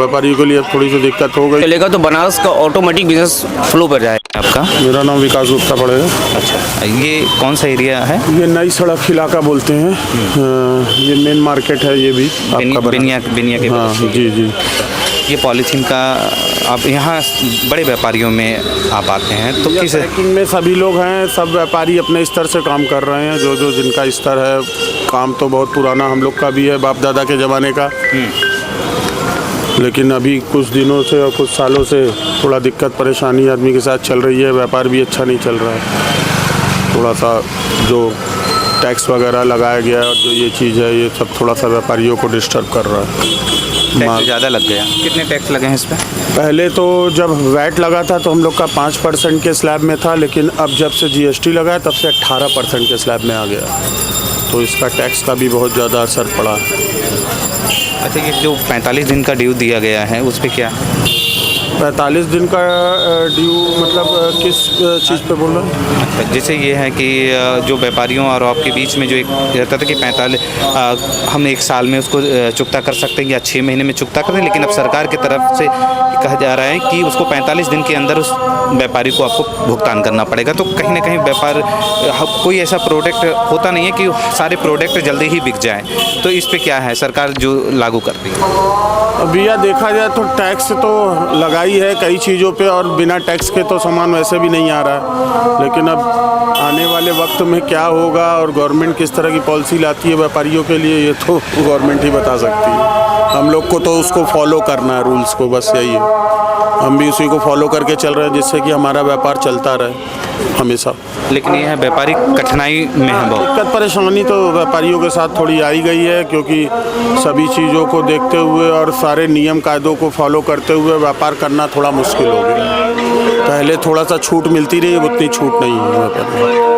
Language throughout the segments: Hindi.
व्यापारियों के लिए अब थोड़ी सी दिक्कत हो गई। चलेगा तो बनारस का ऑटोमेटिक बिजनेस फ्लो पर जाएगा आपका। मेरा नाम विकास गुप्ता पड़ेगा। अच्छा, ये कौन सा एरिया है? ये नई सड़क इलाका बोलते हैं। ये मेन मार्केट है, ये भी आपका बिनिया के हाँ जी जी। ये पॉलीथीन का आप यहाँ बड़े व्यापारियों में आप आते हैं तो किस में सभी लोग हैं, सब व्यापारी अपने स्तर से काम कर रहे हैं। जो जो जिनका स्तर है, काम तो बहुत पुराना हम लोग का भी है, बाप दादा के ज़माने का। लेकिन अभी कुछ दिनों से और कुछ सालों से थोड़ा दिक्कत परेशानी आदमी के साथ चल रही है। व्यापार भी अच्छा नहीं चल रहा है। थोड़ा सा जो टैक्स वगैरह लगाया गया है और जो ये चीज़ है, ये सब थोड़ा सा व्यापारियों को डिस्टर्ब कर रहा है। टैक्स ज़्यादा लग गया? कितने टैक्स लगे हैं इस पर? पहले तो जब वैट लगा था तो हम लोग का 5% के स्लैब में था, लेकिन अब जब से जीएसटी लगा है तब से 18% के स्लैब में आ गया। तो इसका टैक्स का भी बहुत ज़्यादा असर पड़ा है। अच्छा, ये जो 45 दिन का ड्यू दिया गया है उस पर क्या? 45 दिन का ड्यू मतलब किस चीज़ पे बोल रहे हैं? अच्छा, जैसे ये है कि जो व्यापारियों और आपके बीच में जो एक रहता था कि 45 हम एक साल में उसको चुकता कर सकते हैं या 6 महीने में चुकता करें, लेकिन अब सरकार की तरफ से कहा जा रहा है कि उसको 45 दिन के अंदर उस व्यापारी को आपको भुगतान करना पड़ेगा। तो कहीं ना कहीं व्यापार कोई ऐसा प्रोडक्ट होता नहीं है कि सारे प्रोडक्ट जल्दी ही बिक जाए, तो इस पे क्या है सरकार जो लागू करती है? भैया देखा जाए तो टैक्स तो लगाई है कई चीज़ों पे, और बिना टैक्स के तो सामान वैसे भी नहीं आ रहा है। लेकिन अब आने वाले वक्त में क्या होगा और गवर्नमेंट किस तरह की पॉलिसी लाती है व्यापारियों के लिए, ये तो गवर्नमेंट ही बता सकती है। हम लोग को तो उसको फॉलो करना है, रूल्स को, बस यही है। हम भी उसी को फॉलो करके चल रहे हैं जिससे कि हमारा व्यापार चलता रहे हमेशा। लेकिन यह व्यापारी कठिनाई में है बहुत। दिक्कत परेशानी तो व्यापारियों के साथ थोड़ी आई गई है, क्योंकि सभी चीज़ों को देखते हुए और सारे नियम कायदों को फॉलो करते हुए व्यापार करना थोड़ा मुश्किल हो गया। पहले थोड़ा सा छूट मिलती रही, उतनी छूट नहीं है व्यापार।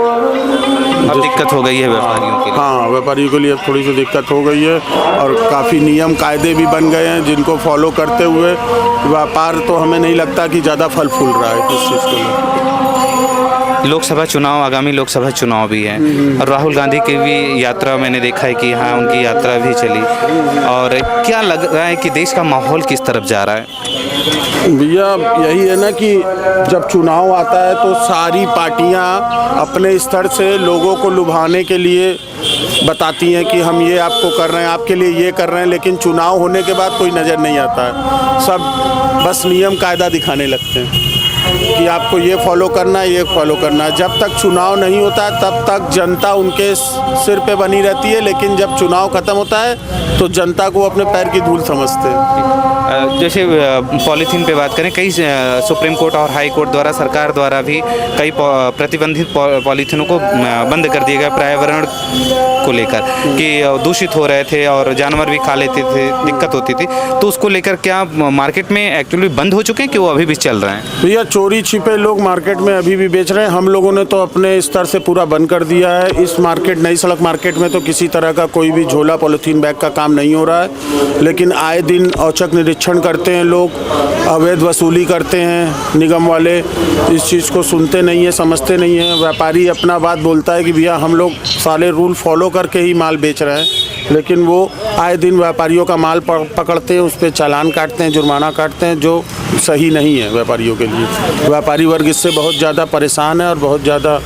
अब दिक्कत हो गई है व्यापारियों के लिए। हाँ, व्यापारियों के लिए अब थोड़ी सी दिक्कत हो गई है, और काफ़ी नियम कायदे भी बन गए हैं जिनको फॉलो करते हुए व्यापार तो हमें नहीं लगता कि ज़्यादा फल फूल रहा है किस चीज़ को लेकर। लोकसभा चुनाव, आगामी लोकसभा चुनाव भी है और राहुल गांधी की भी यात्रा मैंने देखा है कि हाँ उनकी यात्रा भी चली, और क्या लग रहा है कि देश का माहौल किस तरफ जा रहा है? भैया यही है ना कि जब चुनाव आता है तो सारी पार्टियां अपने स्तर से लोगों को लुभाने के लिए बताती हैं कि हम ये आपको कर रहे हैं, आपके लिए ये कर रहे हैं, लेकिन चुनाव होने के बाद कोई नज़र नहीं आता है। सब बस नियम कायदा दिखाने लगते हैं कि आपको ये फॉलो करना है, ये फॉलो करना है। जब तक चुनाव नहीं होता है तब तक जनता उनके सिर पे बनी रहती है, लेकिन जब चुनाव ख़त्म होता है तो जनता को अपने पैर की धूल समझते हैं। जैसे पॉलीथीन पे बात करें, कई सुप्रीम कोर्ट और हाई कोर्ट द्वारा, सरकार द्वारा भी कई प्रतिबंधित पॉलीथीनों को बंद कर दिया गया पर्यावरण को लेकर कि दूषित हो रहे थे और जानवर भी खा लेते थे, दिक्कत होती थी। तो उसको लेकर क्या मार्केट में एक्चुअली बंद हो चुके हैं कि वो अभी भी चल रहे हैं? भैया चोरी छिपे लोग मार्केट में अभी भी बेच रहे हैं। हम लोगों ने तो अपने स्तर से पूरा बंद कर दिया है। इस मार्केट, नई सड़क मार्केट में तो किसी तरह का कोई भी झोला पॉलीथीन बैग का काम नहीं हो रहा है, लेकिन आए दिन औचक निरीक्षण करते हैं लोग, अवैध वसूली करते हैं निगम वाले। इस चीज़ को सुनते नहीं है, समझते नहीं है। व्यापारी अपना बात बोलता है कि भैया हम लोग सारे रूल फॉलो करके ही माल बेच रहे हैं, लेकिन वो आए दिन व्यापारियों का माल पकड़ते हैं, उस पर चालान काटते हैं, जुर्माना काटते हैं, जो सही नहीं है व्यापारियों के लिए। व्यापारी वर्ग इससे बहुत ज़्यादा परेशान है और बहुत ज़्यादा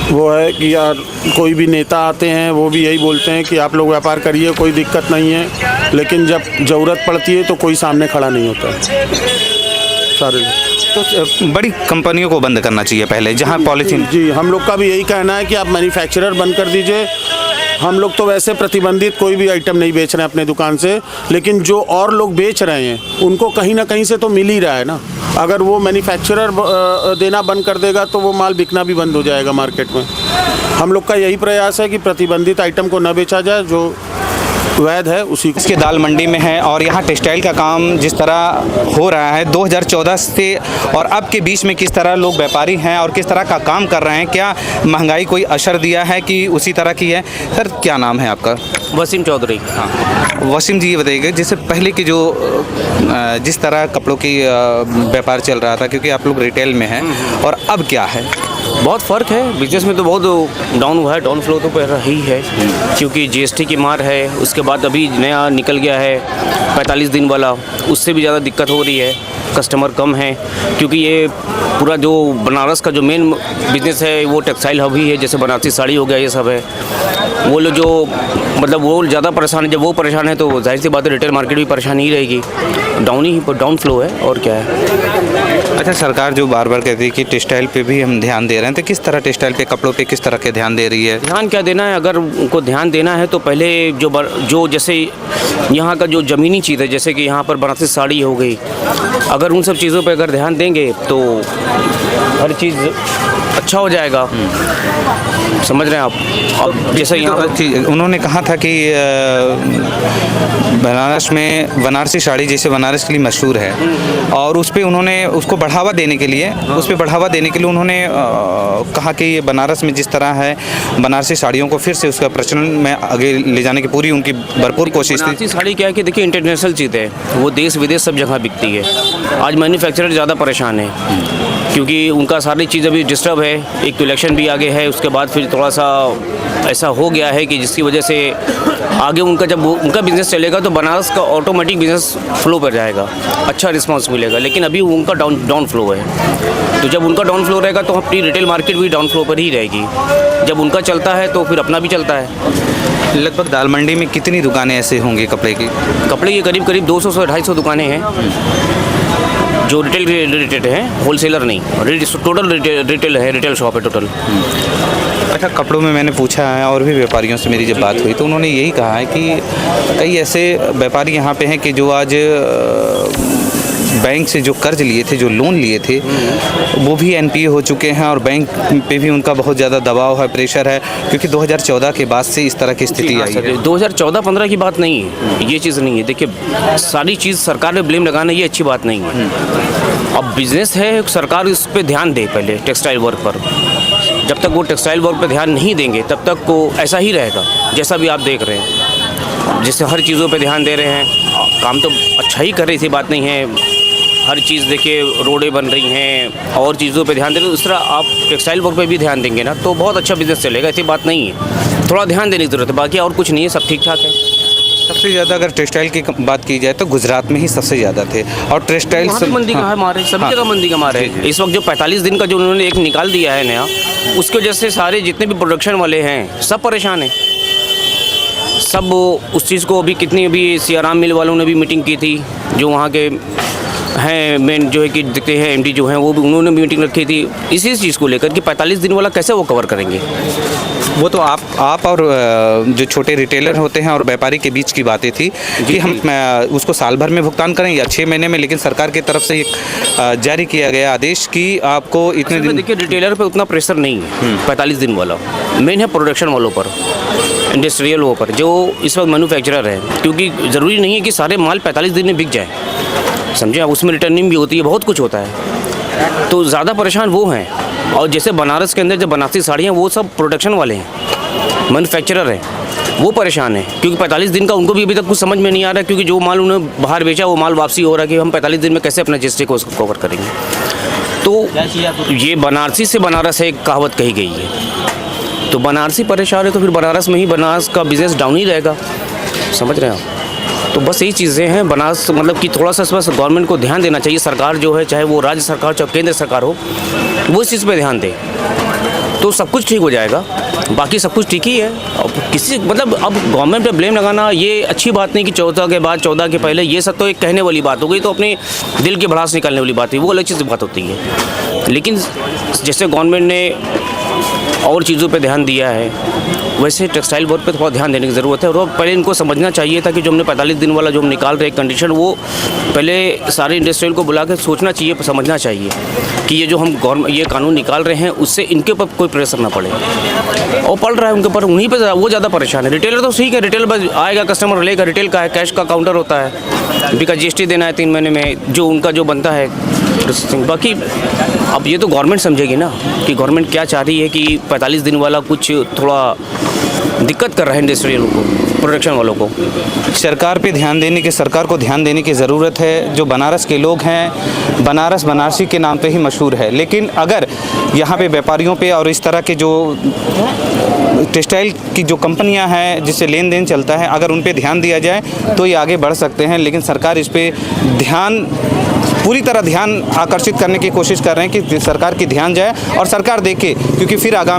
वो है कि यार कोई भी नेता आते हैं वो भी यही बोलते हैं कि आप लोग व्यापार करिए, कोई दिक्कत नहीं है, लेकिन जब ज़रूरत पड़ती है तो कोई सामने खड़ा नहीं होता है सारे। तो बड़ी कंपनियों को बंद करना चाहिए पहले, जहां पॉलीथीन। जी, हम लोग का भी यही कहना है कि आप मैन्युफैक्चरर बंद कर दीजिए। हम लोग तो वैसे प्रतिबंधित कोई भी आइटम नहीं बेच रहे हैं अपने दुकान से, लेकिन जो और लोग बेच रहे हैं उनको कहीं ना कहीं से तो मिल ही रहा है ना। अगर वो मैन्युफैक्चरर देना बंद कर देगा तो वो माल बिकना भी बंद हो जाएगा मार्केट में। हम लोग का यही प्रयास है कि प्रतिबंधित आइटम को न बेचा जाए, जो वैध है उसी को। इसके दाल मंडी में है और यहाँ टेक्सटाइल का काम जिस तरह हो रहा है 2014 से और अब के बीच में किस तरह लोग व्यापारी हैं और किस तरह का काम कर रहे हैं, क्या महंगाई कोई असर दिया है कि उसी तरह की है? सर क्या नाम है आपका? वसीम चौधरी। हाँ, वसीम जी ये बताइएगा, जैसे पहले की जो जिस तरह कपड़ों की व्यापार चल रहा था, क्योंकि आप लोग रिटेल में हैं, और अब क्या है? बहुत फ़र्क है। बिजनेस में तो बहुत डाउन हुआ है, डाउन फ्लो तो पहला ही है, क्योंकि जीएसटी की मार है। उसके बाद अभी नया निकल गया है 45 दिन वाला, उससे भी ज़्यादा दिक्कत हो रही है। कस्टमर कम है, क्योंकि ये पूरा जो बनारस का जो मेन बिजनेस है वो टेक्सटाइल हब ही है, जैसे बनारसी साड़ी हो गया, ये सब है। वो लोग जो मतलब वो ज़्यादा परेशान है। जब वो परेशान है तो जाहिर सी बात है रिटेल मार्केट भी परेशान ही रहेगी। डाउन फ्लो है और क्या है। अच्छा, सरकार जो बार बार कहती है कि टेक्सटाइल पे भी हम ध्यान दे रहे हैं, तो किस तरह टेक्सटाइल पे, कपड़ों पे किस तरह के ध्यान दे रही है? ध्यान क्या देना है, अगर उनको ध्यान देना है तो पहले जो जैसे यहाँ का जो ज़मीनी चीज़ है, जैसे कि यहाँ पर बनारसी साड़ी हो गई, अगर उन सब चीज़ों पे अगर ध्यान देंगे तो हर चीज़ अच्छा हो जाएगा। समझ रहे हैं आप? अब जैसे यहाँ उन्होंने कहा था कि बनारस में बनारसी साड़ी जैसे बनारस के लिए मशहूर है, और उस पर उन्होंने उसको बढ़ावा देने के लिए उन्होंने कहा कि ये बनारस में जिस तरह है बनारसी साड़ियों को फिर से उसका प्रचलन में आगे ले जाने की पूरी उनकी भरपूर कोशिश थी। बनारसी साड़ी क्या है कि देखिए इंटरनेशनल चीज़ है, वो देश विदेश सब जगह बिकती है। आज मैन्युफैक्चरर ज़्यादा परेशान है, क्योंकि उनका सारी चीज़ अभी डिस्टर्ब है। एक तो इलेक्शन भी आगे है, उसके बाद फिर थोड़ा सा ऐसा हो गया है कि जिसकी वजह से आगे उनका जब उनका बिज़नेस चलेगा तो बनारस का ऑटोमेटिक बिज़नेस फ्लो पर जाएगा, अच्छा रिस्पांस मिलेगा। लेकिन अभी उनका डाउन फ्लो है, तो जब उनका डाउन फ्लो रहेगा तो अपनी रिटेल मार्केट भी डाउन फ्लो पर ही रहेगी। जब उनका चलता है तो फिर अपना भी चलता है। लगभग दाल मंडी में कितनी दुकानें ऐसे होंगी कपड़े की? कपड़े की करीब 200 से 250 दुकानें हैं जो रिटेल रिलेटेड हैं, होलसेलर नहीं। टोटल रिटेल है, रिटेल शॉप है टोटल। अच्छा, कपड़ों में मैंने पूछा है और भी व्यापारियों से मेरी जब बात हुई तो उन्होंने यही कहा है कि कई ऐसे व्यापारी यहाँ पे हैं कि जो आज बैंक से जो कर्ज लिए थे, जो लोन लिए थे, वो भी एनपीए हो चुके हैं, और बैंक पे भी उनका बहुत ज़्यादा दबाव है, प्रेशर है, क्योंकि 2014 के बाद से इस तरह की स्थिति आई है। 2014-15 की बात नहीं है, ये चीज़ नहीं है। देखिए, सारी चीज़ सरकार पे ब्लेम लगाना ये अच्छी बात नहीं है। अब बिजनेस है, सरकार इस पर ध्यान दे पहले टेक्सटाइल वर्क पर। जब तक वो टेक्सटाइल वर्क पर ध्यान नहीं देंगे तब तक वो ऐसा ही रहेगा जैसा भी आप देख रहे हैं। जैसे हर चीज़ों पे ध्यान दे रहे हैं, काम तो अच्छा ही कर रही थी, बात नहीं है। हर चीज़ देखिए, रोडें बन रही हैं और चीज़ों पे ध्यान दे रहे हैं। उस तरह आप टेक्सटाइल वर्क पे भी ध्यान देंगे ना तो बहुत अच्छा बिजनेस चलेगा, ऐसी बात नहीं है। थोड़ा ध्यान देने की ज़रूरत है, बाकी और कुछ नहीं है, सब ठीक ठाक है। सबसे ज़्यादा अगर टेक्सटाइल की बात की जाए तो गुजरात में ही सबसे ज़्यादा थे, और टेक्सटाइल मंदी का है मारे, सभी जगह मंदी का मारे। इस वक्त जो 45 दिन का जो उन्होंने एक निकाल दिया है नया, उसके वजह से सारे जितने भी प्रोडक्शन वाले हैं सब परेशान हैं। सब उस चीज़ को अभी कितनी सियाराम मिल वालों ने भी मीटिंग की थी, जो वहाँ के हैं मेन जो है कि दिखते हैं एमडी जो हैं, वो भी उन्होंने मीटिंग रखी थी इसी चीज़ को लेकर कि 45 दिन वाला कैसे वो कवर करेंगे। वो तो आप और जो छोटे रिटेलर होते हैं और व्यापारी के बीच की बातें थी कि हम उसको साल भर में भुगतान करें या 6 महीने में, लेकिन सरकार की तरफ से एक जारी किया गया आदेश कि आपको इतने दिन। देखिए, रिटेलर पे उतना प्रेशर नहीं है 45 दिन वाला, मेन है प्रोडक्शन वालों पर, इंडस्ट्रियल वो पर, जो इस वक्त मैन्युफैक्चरर है। क्योंकि ज़रूरी नहीं है कि सारे माल 45 दिन में बिक जाए, समझे आप, उसमें रिटर्निंग भी होती है, बहुत कुछ होता है। तो ज़्यादा परेशान वो हैं। और जैसे बनारस के अंदर जो बनारसी साड़ियाँ, वो सब प्रोडक्शन वाले हैं, मैन्युफैक्चरर हैं, वो परेशान है। क्योंकि 45 दिन का उनको भी अभी तक कुछ समझ में नहीं आ रहा है, क्योंकि जो माल उन्होंने बाहर बेचा वो माल वापसी हो रहा है कि हम 45 दिन में कैसे अपना जीएसटी को कवर करेंगे। तो ये बनारसी से बनारस है, एक कहावत कही गई है। तो बनारसी परेशान है तो फिर बनारस में ही बनारस का बिज़नेस डाउन ही रहेगा, समझ रहे हैं आप। तो बस यही चीज़ें हैं। बनारस मतलब कि थोड़ा सा बस गवर्नमेंट को ध्यान देना चाहिए। सरकार जो है, चाहे वो राज्य सरकार चाहे केंद्र सरकार हो, वो इस चीज़ पे ध्यान दे तो सब कुछ ठीक हो जाएगा। बाकी सब कुछ ठीक ही है। अब किसी मतलब अब गवर्नमेंट पे ब्लेम लगाना ये अच्छी बात नहीं कि 14 के बाद 14 के पहले, ये सब तो एक कहने वाली बात हो गई, तो अपने दिल की भड़ास निकालने वाली बात है, वो अलग चीज़ बात होती है। लेकिन जैसे गवर्नमेंट ने और चीज़ों पे ध्यान दिया है, वैसे टेक्सटाइल वर्क पे थोड़ा ध्यान देने की ज़रूरत है। और पहले इनको समझना चाहिए था कि जो हमने 45 दिन वाला जो हम निकाल रहे कंडीशन, वो पहले सारे इंडस्ट्रियल को बुला के सोचना चाहिए, समझना चाहिए कि ये जो हम ये कानून निकाल रहे हैं उससे इनके ऊपर कोई प्रेशर ना पड़े। और पड़ रहा है उनके ऊपर, उन्हीं पर वो ज़्यादा परेशान है। रिटेलर तो ठीक है, रिटेल बस आएगा कस्टमर लेगा, रिटेल का है, कैश का काउंटर होता है, बिका जीएसटी देना है 3 महीने में, जो उनका जो बनता है। बाकी अब ये तो गवर्नमेंट समझेगी ना कि गवर्नमेंट क्या चाह रही है, कि 45 दिन वाला कुछ थोड़ा दिक्कत कर रहा है इंडस्ट्रियल को, प्रोडक्शन वालों को। सरकार को ध्यान देने की ज़रूरत है। जो बनारस के लोग हैं, बनारसी के नाम पे ही मशहूर है, लेकिन अगर यहाँ पे व्यापारियों पे और इस तरह के जो टेक्सटाइल की जो कंपनियां हैं जिससे लेन देन चलता है, अगर उन पे ध्यान दिया जाए तो ये आगे बढ़ सकते हैं। लेकिन सरकार इस पे पूरी तरह ध्यान आकर्षित करने की कोशिश कर रहे हैं कि सरकार की ध्यान जाए और सरकार देखे, क्योंकि फिर आगामी